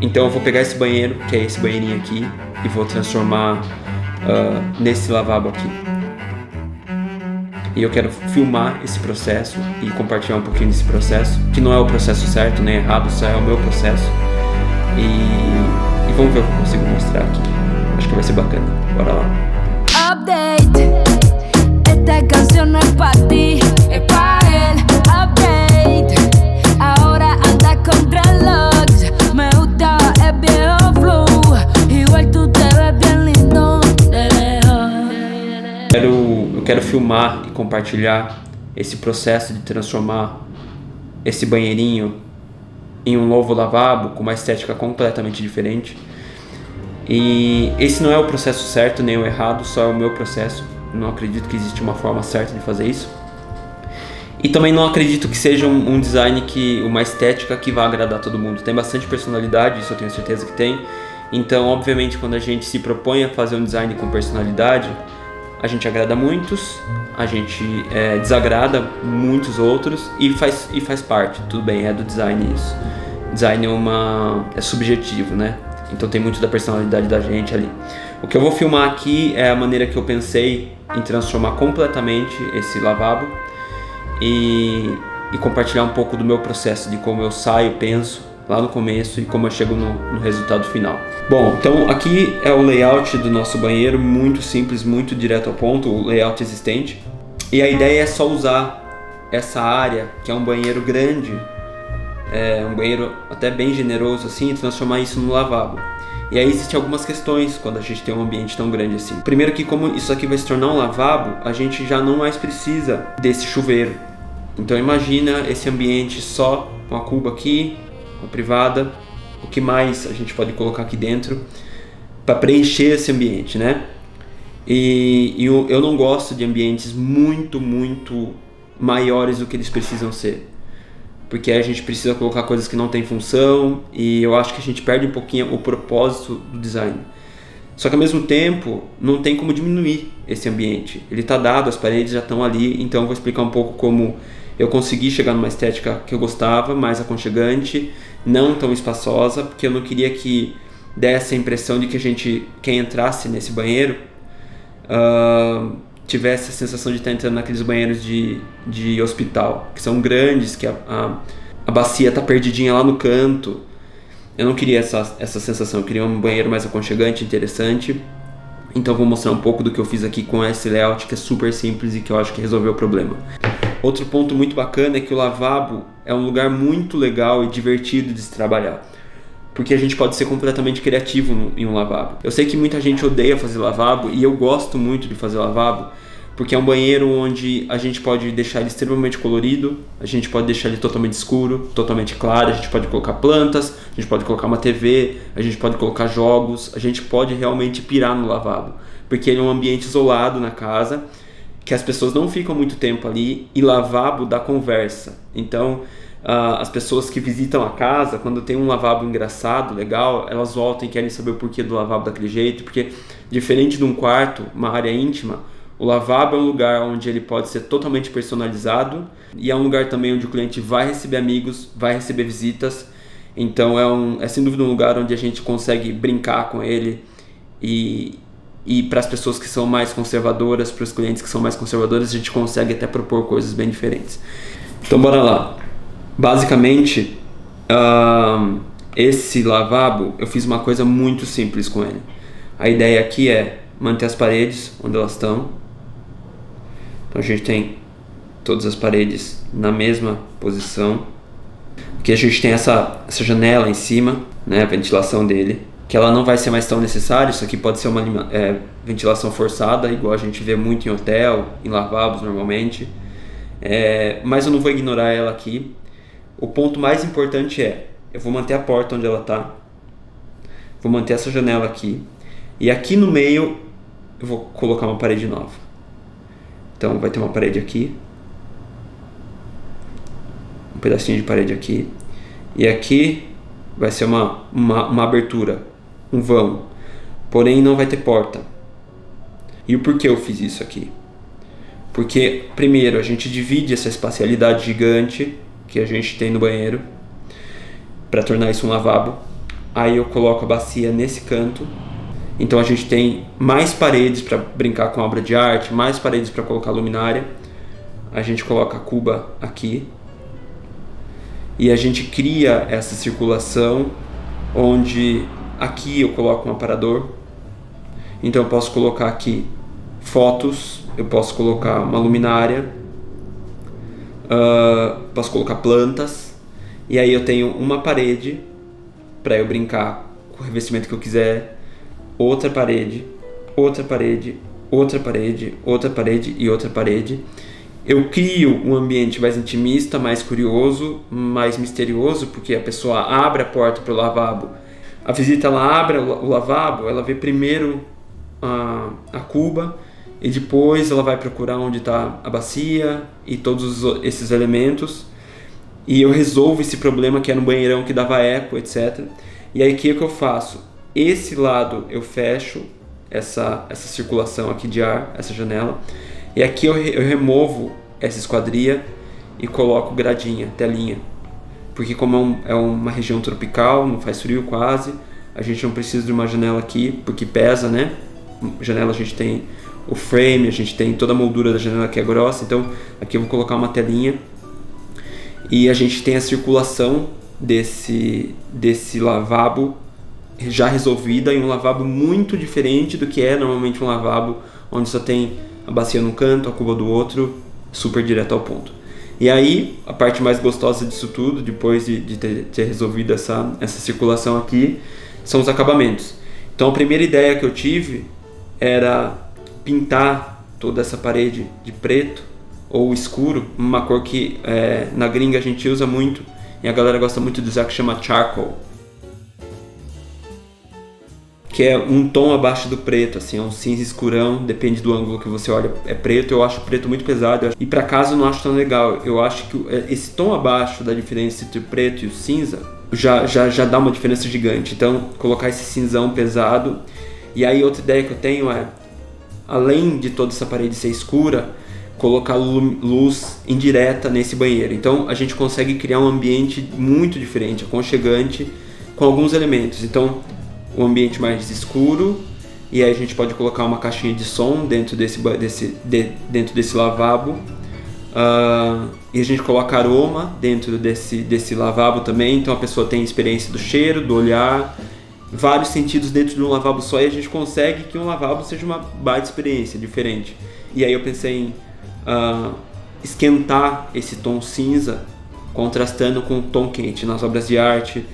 Então eu vou pegar esse banheiro, que é esse banheirinho aqui, e vou transformar nesse lavabo aqui. E eu quero filmar esse processo e compartilhar um pouquinho desse processo, que não é o processo certo nem errado, só é o meu processo. E vamos ver o que eu consigo mostrar aqui. Acho que vai ser bacana. Bora lá. Update, esta canción no es pa' ti, es pa' él. Update, ahora anda con dreadlocks. Me gusta el viejo flow, igual tú te ves bien lindo de lejos. Eu quero filmar e compartilhar esse processo de transformar esse banheirinho em um novo lavabo com uma estética completamente diferente. E esse não é o processo certo nem o errado, só é o meu processo. Não acredito que existe uma forma certa de fazer isso. E também não acredito que seja um design, uma estética que vá agradar todo mundo. Tem bastante personalidade, isso eu tenho certeza que tem. Então, obviamente, quando a gente se propõe a fazer um design com personalidade, a gente agrada muitos, a gente desagrada muitos outros e faz parte. Tudo bem, é do design isso. Design é subjetivo, né? Então tem muito da personalidade da gente ali. O que eu vou filmar aqui é a maneira que eu pensei em transformar completamente esse lavabo e compartilhar um pouco do meu processo, de como eu saio, penso lá no começo e como eu chego no resultado final. Bom, então aqui é o layout do nosso banheiro, muito simples, muito direto ao ponto, o layout existente. E a ideia é só usar essa área, que é um banheiro grande, um banheiro até bem generoso assim, e transformar isso no lavabo. E aí existem algumas questões quando a gente tem um ambiente tão grande assim. Primeiro que como isso aqui vai se tornar um lavabo, a gente já não mais precisa desse chuveiro. Então imagina esse ambiente só com a cuba aqui, uma privada, o que mais a gente pode colocar aqui dentro para preencher esse ambiente, né? E eu não gosto de ambientes muito maiores do que eles precisam ser. Porque a gente precisa colocar coisas que não tem função e eu acho que a gente perde um pouquinho o propósito do design. Só que ao mesmo tempo, não tem como diminuir esse ambiente. Ele está dado, as paredes já estão ali, então eu vou explicar um pouco como eu consegui chegar numa estética que eu gostava, mais aconchegante, não tão espaçosa, porque eu não queria que desse a impressão de que quem entrasse nesse banheiro tivesse a sensação de estar entrando naqueles banheiros de hospital, que são grandes, que a bacia está perdidinha lá no canto. Eu não queria essa sensação, eu queria um banheiro mais aconchegante, interessante. Então vou mostrar um pouco do que eu fiz aqui com esse layout, que é super simples e que eu acho que resolveu o problema. Outro ponto muito bacana é que o lavabo é um lugar muito legal e divertido de se trabalhar, porque a gente pode ser completamente criativo em um lavabo. Eu sei que muita gente odeia fazer lavabo e eu gosto muito de fazer lavabo, porque é um banheiro onde a gente pode deixar ele extremamente colorido, a gente pode deixar ele totalmente escuro, totalmente claro, a gente pode colocar plantas, a gente pode colocar uma TV, a gente pode colocar jogos, a gente pode realmente pirar no lavabo, porque ele é um ambiente isolado na casa, que as pessoas não ficam muito tempo ali, e lavabo dá conversa. Então as pessoas que visitam a casa, quando tem um lavabo engraçado, legal, elas voltam e querem saber o porquê do lavabo daquele jeito, porque diferente de um quarto, uma área íntima, o lavabo é um lugar onde ele pode ser totalmente personalizado e é um lugar também onde o cliente vai receber amigos, vai receber visitas. Então é sem dúvida um lugar onde a gente consegue brincar com ele e para as pessoas que são mais conservadoras, para os clientes que são mais conservadores, a gente consegue até propor coisas bem diferentes. Então bora lá. Basicamente, esse lavabo, eu fiz uma coisa muito simples com ele. A ideia aqui é manter as paredes onde elas estão. Então a gente tem todas as paredes na mesma posição. Aqui a gente tem essa janela em cima, né, a ventilação dele, que ela não vai ser mais tão necessária. Isso aqui pode ser uma ventilação forçada, igual a gente vê muito em hotel, em lavabos normalmente. Mas eu não vou ignorar ela aqui. O ponto mais importante eu vou manter a porta onde ela está, vou manter essa janela aqui, e aqui no meio eu vou colocar uma parede nova. Então vai ter uma parede aqui, um pedacinho de parede aqui, e aqui vai ser uma abertura, um vão, porém não vai ter porta. E o porquê eu fiz isso aqui? Porque primeiro a gente divide essa espacialidade gigante que a gente tem no banheiro para tornar isso um lavabo. Aí eu coloco a bacia nesse canto. Então a gente tem mais paredes para brincar com a obra de arte, mais paredes para colocar luminária. A gente coloca a cuba aqui. E a gente cria essa circulação onde aqui eu coloco um aparador. Então eu posso colocar aqui fotos, eu posso colocar uma luminária, posso colocar plantas. E aí eu tenho uma parede para eu brincar com o revestimento que eu quiser, outra parede, outra parede, outra parede, outra parede e outra parede. Eu crio um ambiente mais intimista, mais curioso, mais misterioso, porque a pessoa abre a porta para o lavabo. A visita, ela abre o lavabo, ela vê primeiro a cuba e depois ela vai procurar onde está a bacia e todos esses elementos. E eu resolvo esse problema que era no banheirão que dava eco, etc. E aí o que eu faço? Esse lado eu fecho essa circulação aqui de ar, essa janela. E aqui eu removo essa esquadria e coloco gradinha, telinha. Porque como é uma região tropical, não faz frio quase, a gente não precisa de uma janela aqui, porque pesa, né? Janela a gente tem o frame, a gente tem toda a moldura da janela que é grossa. Então aqui eu vou colocar uma telinha. E a gente tem a circulação desse lavabo já resolvida em um lavabo muito diferente do que é normalmente um lavabo onde só tem a bacia num canto, a cuba do outro, super direto ao ponto. E aí, a parte mais gostosa disso tudo, depois de ter resolvido essa circulação aqui, são os acabamentos. Então a primeira ideia que eu tive era pintar toda essa parede de preto ou escuro, uma cor que na gringa a gente usa muito e a galera gosta muito de usar, que chama charcoal, que é um tom abaixo do preto, assim, é um cinza escurão, depende do ângulo que você olha, é preto. Eu acho preto muito pesado, e para casa eu não acho tão legal. Eu acho que esse tom abaixo da diferença entre o preto e o cinza já dá uma diferença gigante. Então, colocar esse cinzão pesado. E aí outra ideia que eu tenho é, além de toda essa parede ser escura, colocar luz indireta nesse banheiro. Então a gente consegue criar um ambiente muito diferente, aconchegante, com alguns elementos. Então um ambiente mais escuro, e aí a gente pode colocar uma caixinha de som dentro desse lavabo, e a gente coloca aroma dentro desse lavabo também. Então a pessoa tem experiência do cheiro, do olhar, vários sentidos dentro de um lavabo só, e a gente consegue que um lavabo seja uma baita experiência diferente. E aí eu pensei em esquentar esse tom cinza contrastando com o tom quente nas obras de arte,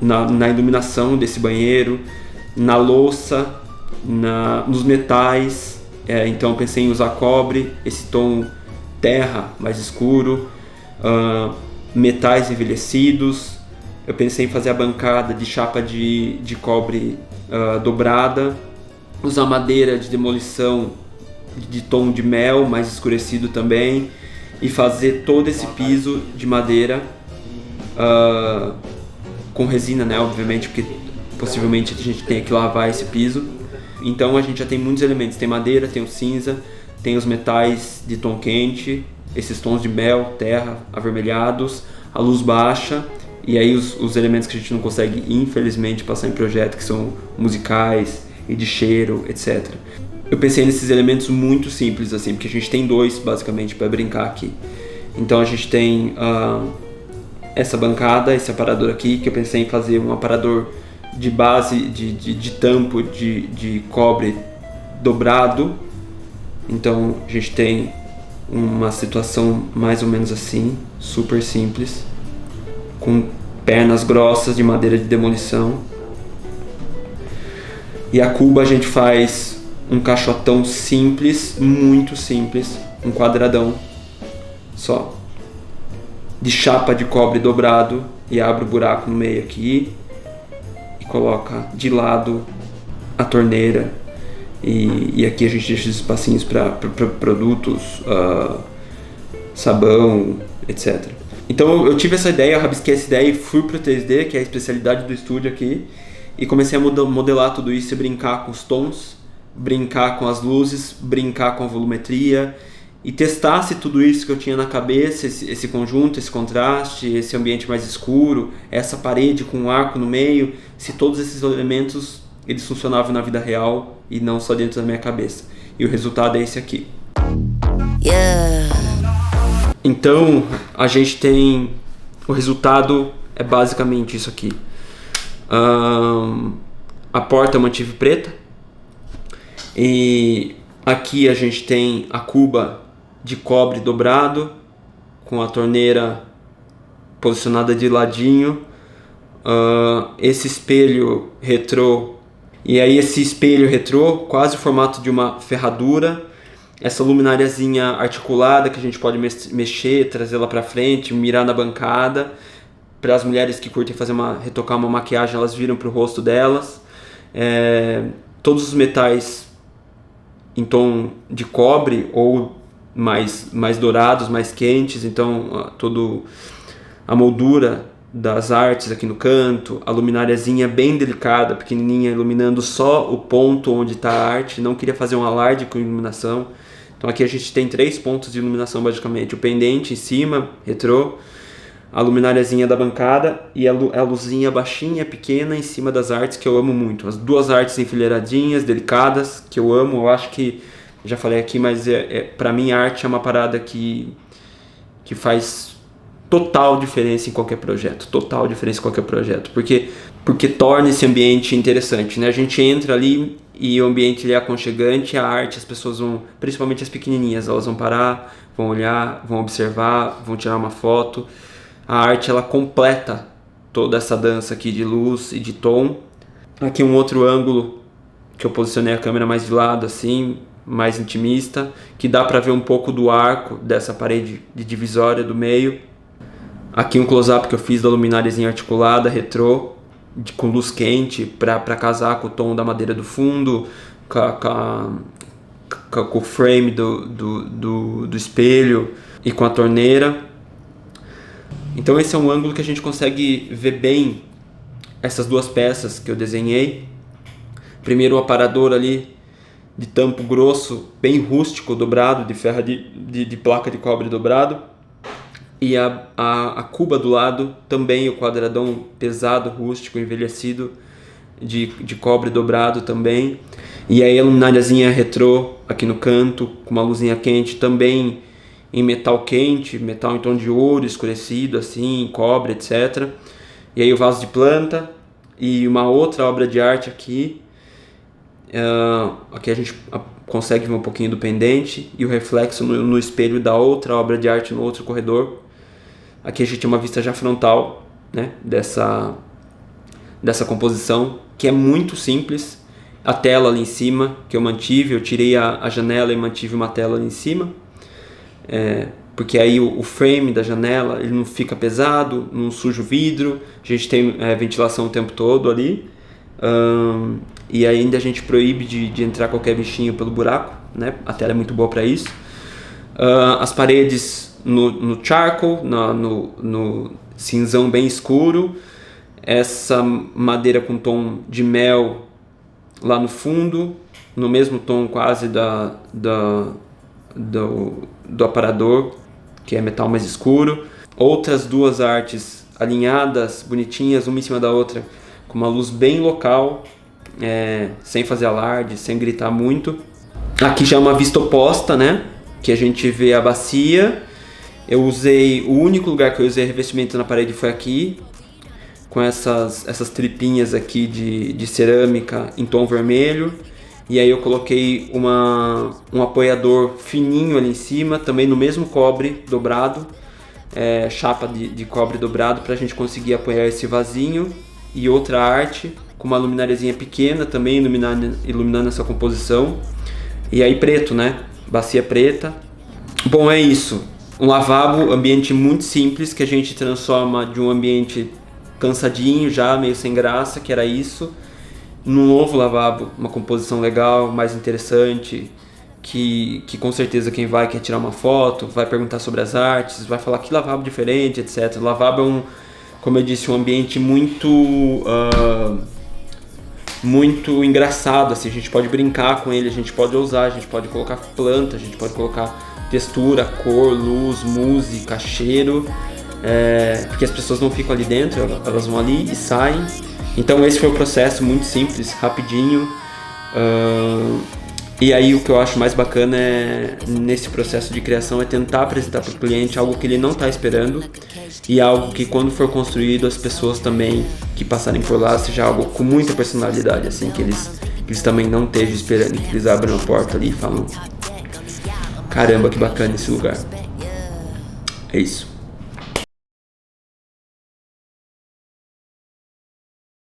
na iluminação desse banheiro, na louça, nos metais. Então eu pensei em usar cobre, esse tom terra mais escuro, metais envelhecidos. Eu pensei em fazer a bancada de chapa de cobre dobrada, usar madeira de demolição de tom de mel mais escurecido também, e fazer todo esse piso de madeira com resina, né, obviamente, porque possivelmente a gente tenha que lavar esse piso. Então a gente já tem muitos elementos, tem madeira, tem o cinza, tem os metais de tom quente, esses tons de mel, terra, avermelhados, a luz baixa, e aí os elementos que a gente não consegue infelizmente passar em projeto, que são musicais e de cheiro, etc. Eu pensei nesses elementos muito simples assim, porque a gente tem dois basicamente para brincar aqui. Então a gente tem essa bancada, esse aparador aqui, que eu pensei em fazer um aparador de base de tampo de cobre dobrado. Então a gente tem uma situação mais ou menos assim, super simples, com pernas grossas de madeira de demolição. E a cuba a gente faz um caixotão simples, muito simples, um quadradão só, de chapa de cobre dobrado, e abre o buraco no meio aqui e coloca de lado a torneira, e aqui a gente deixa os espacinhos para produtos, sabão, etc. Então eu tive essa ideia, eu rabisquei essa ideia e fui pro 3D, que é a especialidade do estúdio aqui, e comecei a modelar tudo isso e brincar com os tons, brincar com as luzes, brincar com a volumetria e testar se tudo isso que eu tinha na cabeça, esse conjunto, esse contraste, esse ambiente mais escuro, essa parede com um arco no meio, se todos esses elementos eles funcionavam na vida real e não só dentro da minha cabeça. E o resultado é esse aqui. Yeah. Então a gente tem, o resultado é basicamente isso aqui. A porta eu mantive preta, e aqui a gente tem a cuba de cobre dobrado com a torneira posicionada de ladinho, esse espelho retrô, e aí esse espelho retrô quase o formato de uma ferradura, essa lumináriazinha articulada que a gente pode mexer, trazê-la para frente, mirar na bancada. Para as mulheres que curtem retocar uma maquiagem, elas viram para o rosto delas. Todos os metais em tom de cobre ou mais dourados, mais quentes. Então toda a moldura das artes aqui no canto, a lumináriazinha bem delicada, pequenininha, iluminando só o ponto onde está a arte. Não queria fazer um alarde com iluminação. Então aqui a gente tem 3 pontos de iluminação basicamente: o pendente em cima, retrô, a lumináriazinha da bancada e a luzinha baixinha, pequena, em cima das artes, que eu amo muito. As 2 artes enfileiradinhas, delicadas, que eu amo. Eu acho que, já falei aqui, mas pra mim a arte é uma parada que faz total diferença em qualquer projeto. Total diferença em qualquer projeto. Porque torna esse ambiente interessante, né? A gente entra ali e o ambiente ele é aconchegante, a arte, as pessoas vão, principalmente as pequenininhas, elas vão parar, vão olhar, vão observar, vão tirar uma foto. A arte ela completa toda essa dança aqui de luz e de tom. Aqui um outro ângulo que eu posicionei a câmera mais de lado, assim, mais intimista, que dá para ver um pouco do arco dessa parede de divisória do meio. Aqui um close-up que eu fiz da lumináriazinha articulada, retrô, com luz quente, para casar com o tom da madeira do fundo, com o frame do espelho e com a torneira. Então esse é um ângulo que a gente consegue ver bem essas 2 peças que eu desenhei. Primeiro o aparador ali de tampo grosso, bem rústico, dobrado, de ferro de placa de cobre dobrado. E a cuba do lado, também o quadradão pesado, rústico, envelhecido, de cobre dobrado também. E aí a lumináriazinha retrô aqui no canto, com uma luzinha quente, também em metal quente, metal em tom de ouro, escurecido, assim, cobre, etc. E aí o vaso de planta e uma outra obra de arte aqui. Aqui a gente consegue ver um pouquinho do pendente e o reflexo no espelho da outra obra de arte no outro corredor. Aqui a gente tem uma vista já frontal, né, dessa composição, que é muito simples. A tela ali em cima, que eu mantive, eu tirei a janela e mantive uma tela ali em cima. Porque aí o frame da janela ele não fica pesado, não suja o vidro, a gente tem ventilação o tempo todo ali. E ainda a gente proíbe de entrar qualquer bichinho pelo buraco, né? A tela é muito boa para isso. As paredes no charcoal, no cinzão bem escuro, essa madeira com tom de mel lá no fundo, no mesmo tom quase do aparador, que é metal mais escuro. Outras 2 artes alinhadas, bonitinhas, uma em cima da outra, com uma luz bem local, sem fazer alarde, sem gritar muito. Aqui já é uma vista oposta, né? Que a gente vê a bacia. Eu usei, o único lugar que eu usei revestimento na parede foi aqui, com essas tripinhas aqui de cerâmica em tom vermelho. E aí eu coloquei um apoiador fininho ali em cima, também no mesmo cobre dobrado, chapa de cobre dobrado, para a gente conseguir apoiar esse vasinho. E outra arte com uma lumináriazinha pequena também iluminando essa composição. E aí preto, né? Bacia preta. Bom, é isso. Um lavabo, ambiente muito simples, que a gente transforma de um ambiente cansadinho já, meio sem graça, que era isso, num novo lavabo, uma composição legal, mais interessante, que com certeza quem quer tirar uma foto, vai perguntar sobre as artes, vai falar que lavabo diferente, etc. O lavabo é como eu disse, um ambiente muito engraçado, assim, a gente pode brincar com ele, a gente pode ousar, a gente pode colocar planta, a gente pode colocar textura, cor, luz, música, cheiro, porque as pessoas não ficam ali dentro, elas vão ali e saem. Então esse foi o processo, muito simples, rapidinho. E aí o que eu acho mais bacana nesse processo de criação é tentar apresentar para o cliente algo que ele não está esperando, e algo que quando for construído as pessoas também que passarem por lá seja algo com muita personalidade, assim, que eles também não estejam esperando, que eles abram a porta ali e falam: caramba, que bacana esse lugar. É isso.